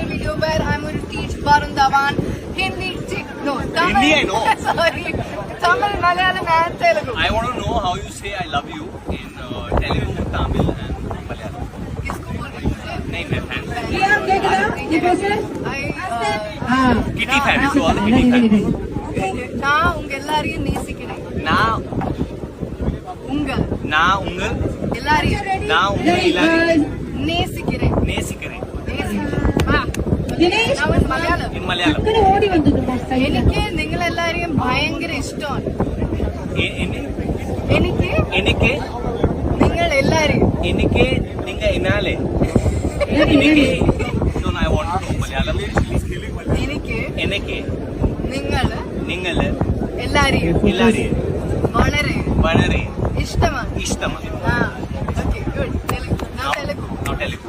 channel video where I'm going to teach Varun Dhawan Hindi. No, Tamil. Hindi, I know. Sorry, Tamil, Malayalam, and Telugu. I want to know how you say I love you in Telugu, Tamil and Malayalam. किसको बोल रही हो? नहीं मैं fan. ये आप देख रहे हो ये कैसे हाँ Kitty fan. So all the Kitty fan. நான் உங்க எல்லாரையும் நேசிக்கிறேன். நான் உங்கள் எல்லாரையும் நான் உங்கள் எல்லாரையும் நேசிக்கிறேன். நேசிக்கிறேன். ദിനേശ് ഞാൻ മലയാളം. In Malayalam. അങ്ങനെ ഓടി വന്നിട്ട് എനിക്ക് നിങ്ങളെല്ലാരെയും ഭയങ്കര ഇഷ്ടമാണ്. എനിക്ക് എനിക്ക് നിങ്ങൾ എല്ലാരെയും എനിക്ക് നിങ്ങൾ എന്നാലേ എനിക്ക് no I want to know Malayalam. എനിക്ക് നിങ്ങൾ നിങ്ങൾ എല്ലാരെയും വളരെ വളരെ ഇഷ്ടമാണ്. ഇഷ്ടമാണ്. Okay, good. Telugu. Now Telugu. Not Telugu.